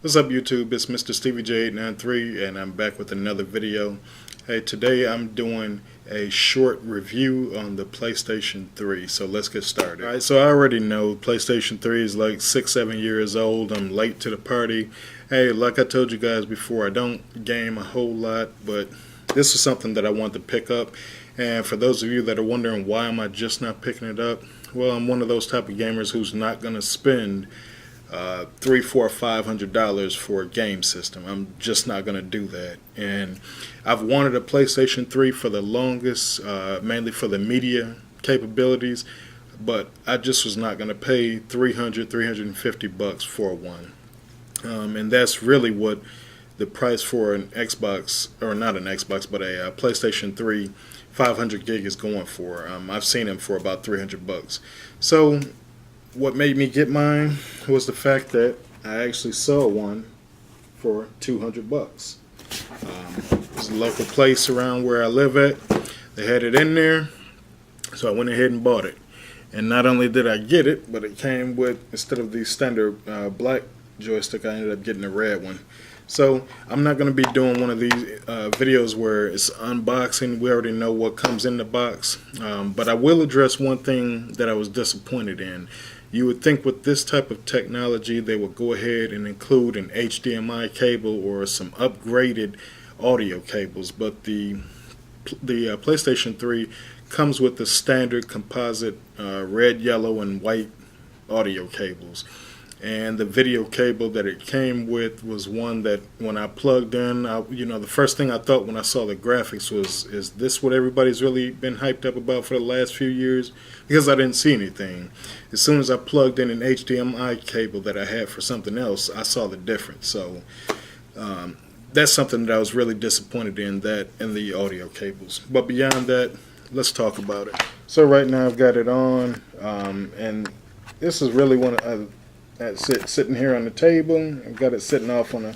What's up YouTube, it's Mr. Stevie J893 and I'm back with another video. Hey, today I'm doing a short review on the PlayStation 3, so let's get started. Alright, so I already know PlayStation 3 is like 6-7 years old. I'm late to the party. Hey, like I told you guys before, I don't game a whole lot, but this is something that I want to pick up. And for those of you that are wondering why am I just not picking it up, well, I'm one of those type of gamers who's not going to spend $300, $400, $500 for a game system. I'm just not going to do that. And I've wanted a PlayStation 3 for the longest, mainly for the media capabilities, but I just was not going to pay $300, $350 for one. And that's really what the price for an Xbox, or not an Xbox, but a PlayStation 3 500 gig is going for. I've seen them for about $300. So what made me get mine was the fact that I actually saw one for $200. There's a local place around where I live at. They had it in there, so I went ahead and bought it. And not only did I get it, but it came with, instead of the standard black joystick, I ended up getting a red one. So I'm not going to be doing one of these videos where it's unboxing. We already know what comes in the box. But I will address one thing that I was disappointed in. You would think with this type of technology they would go ahead and include an HDMI cable or some upgraded audio cables, but the PlayStation 3 comes with the standard composite red, yellow, and white audio cables. And the video cable that it came with was one that when I plugged in, the first thing I thought when I saw the graphics was, is this what everybody's really been hyped up about for the last few years? Because I didn't see anything. As soon as I plugged in an HDMI cable that I had for something else, I saw the difference. So that's something that I was really disappointed in, that and the audio cables. But beyond that, let's talk about it. So right now I've got it on, and this is really one of sitting here on the table. I've got it sitting off on a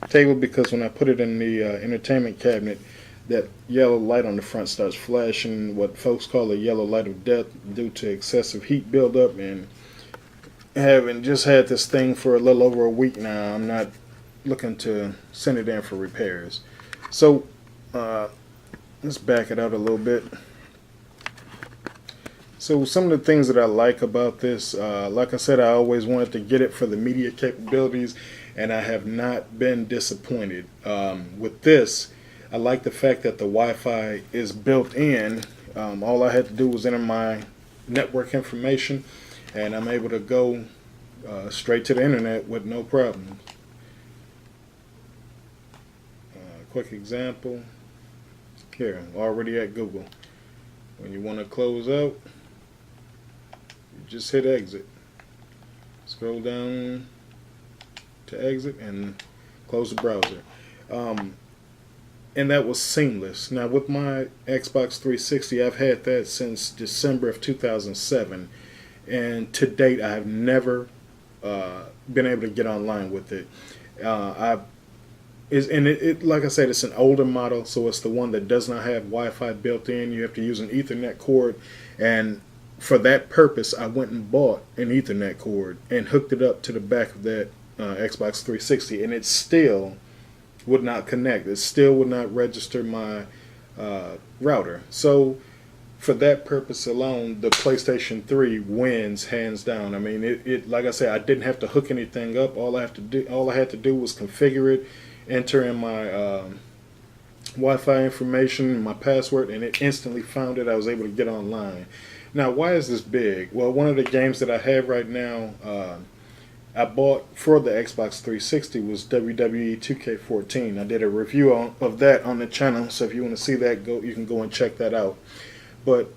table because when I put it in the entertainment cabinet, that yellow light on the front starts flashing, what folks call a yellow light of death, due to excessive heat buildup. And having just had this thing for a little over a week now, I'm not looking to send it in for repairs. So let's back it out a little bit. So some of the things that I like about this, like I said, I always wanted to get it for the media capabilities, and I have not been disappointed. With this, I like the fact that the Wi-Fi is built in. All I had to do was enter my network information, and I'm able to go straight to the internet with no problem. Quick example. Here, I'm already at Google. When you want to close out, just hit exit. Scroll down to exit and close the browser. And that was seamless. Now with my Xbox 360, I've had that since December of 2007, and to date I have never been able to get online with it. Like I said, it's an older model, so it's the one that does not have Wi-Fi built in. You have to use an Ethernet cord, and for that purpose, I went and bought an Ethernet cord and hooked it up to the back of that Xbox 360, and it still would not connect. It still would not register my router. So for that purpose alone, the PlayStation 3 wins hands down. I mean, it like I said, I didn't have to hook anything up. All I had to do was configure it, enter in my Wi-Fi information, my password, and it instantly found it. I was able to get online. Now, why is this big? Well, one of the games that I have right now, I bought for the Xbox 360 was WWE 2K14. I did a review of that on the channel, so if you want to see that, you can go and check that out. But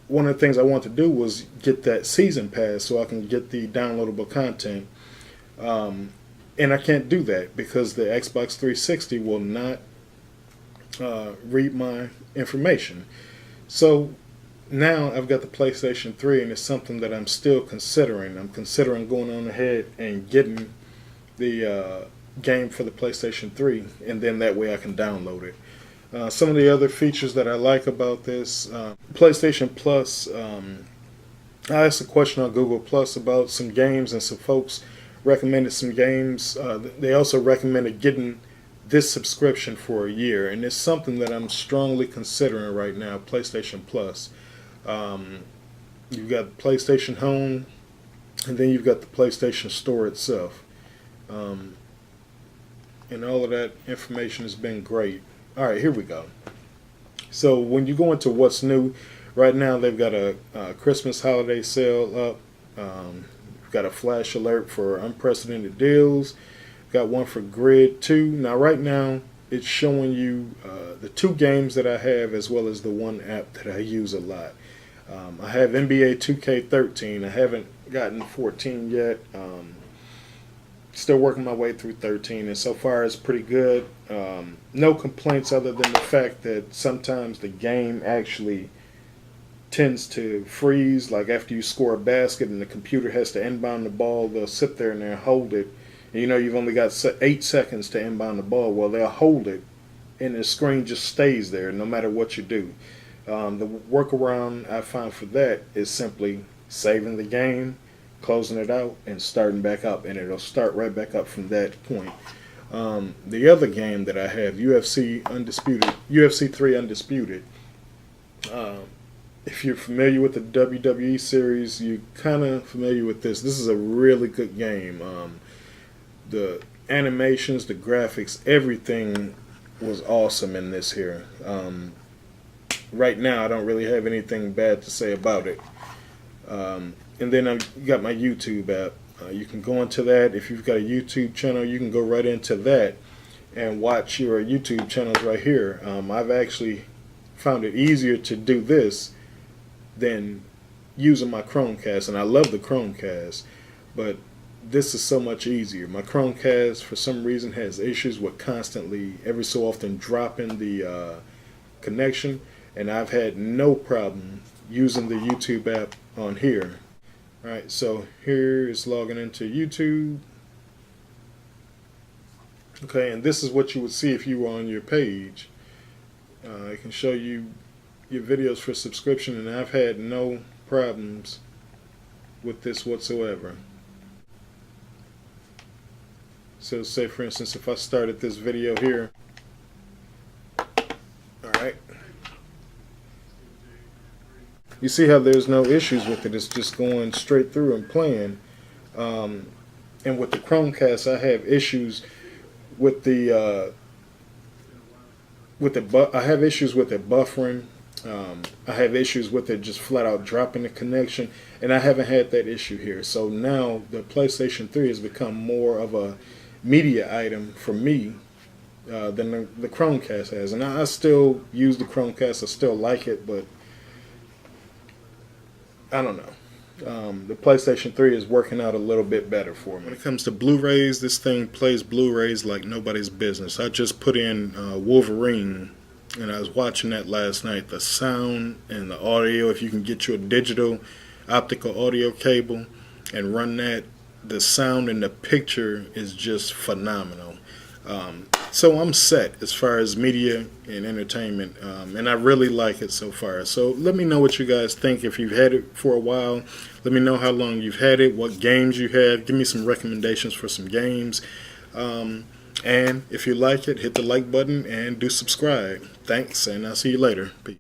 one of the things I want to do was get that season pass so I can get the downloadable content. And I can't do that because the Xbox 360 will not read my information. So now I've got the PlayStation 3, and it's something that I'm still considering. I'm considering going on ahead and getting the game for the PlayStation 3, and then that way I can download it. Some of the other features that I like about this, PlayStation Plus, I asked a question on Google Plus about some games, and some folks recommended some games. They also recommended getting this subscription for a year, and it's something that I'm strongly considering right now. PlayStation Plus. You've got PlayStation Home, and then you've got the PlayStation Store itself. And all of that information has been great. All right, here we go. So when you go into what's new, right now they've got a Christmas holiday sale up. We've got a flash alert for unprecedented deals. Got one for Grid 2. Now right now it's showing you the 2 games that I have, as well as the 1 app that I use a lot. I have NBA 2K13. I haven't gotten 14 yet. Still working my way through 13, and so far it's pretty good. No complaints other than the fact that sometimes the game actually tends to freeze. Like after you score a basket and the computer has to inbound the ball, they'll sit there and they'll hold it. And you know you've only got 8 seconds to inbound the ball. Well, they'll hold it, and the screen just stays there no matter what you do. The workaround I found for that is simply saving the game, closing it out, and starting back up, and it'll start right back up from that point. The other game that I have, UFC 3 Undisputed. If you're familiar with the WWE series, you're kind of familiar with this. This is a really good game. The animations, the graphics, everything was awesome in this here. Right now, I don't really have anything bad to say about it. And then I've got my YouTube app. You can go into that. If you've got a YouTube channel, you can go right into that and watch your YouTube channels right here. I've actually found it easier to do this than using my Chromecast, and I love the Chromecast, but this is so much easier. My Chromecast, for some reason, has issues with constantly, every so often, dropping the connection, and I've had no problem using the YouTube app on here. Alright, so here is logging into YouTube. Okay, and this is what you would see if you were on your page. It can show you your videos for subscription, and I've had no problems with this whatsoever. So say for instance, if I started this video here, alright, you see how there's no issues with it. It's just going straight through and playing. And with the Chromecast, I have issues with the I have issues with it buffering. I have issues with it just flat out dropping the connection, and I haven't had that issue here. So now the PlayStation 3 has become more of a media item for me than the Chromecast has. And I still use the Chromecast. I still like it, but I don't know. The PlayStation 3 is working out a little bit better for me. When it comes to Blu-rays, this thing plays Blu-rays like nobody's business. I just put in Wolverine, and I was watching that last night. The sound and the audio, if you can get you a digital optical audio cable and run that, the sound and the picture is just phenomenal. So I'm set as far as media and entertainment, and I really like it so far. So let me know what you guys think. If you've had it for a while, let me know how long you've had it, what games you have. Give me some recommendations for some games. And if you like it, hit the like button and do subscribe. Thanks, and I'll see you later. Peace.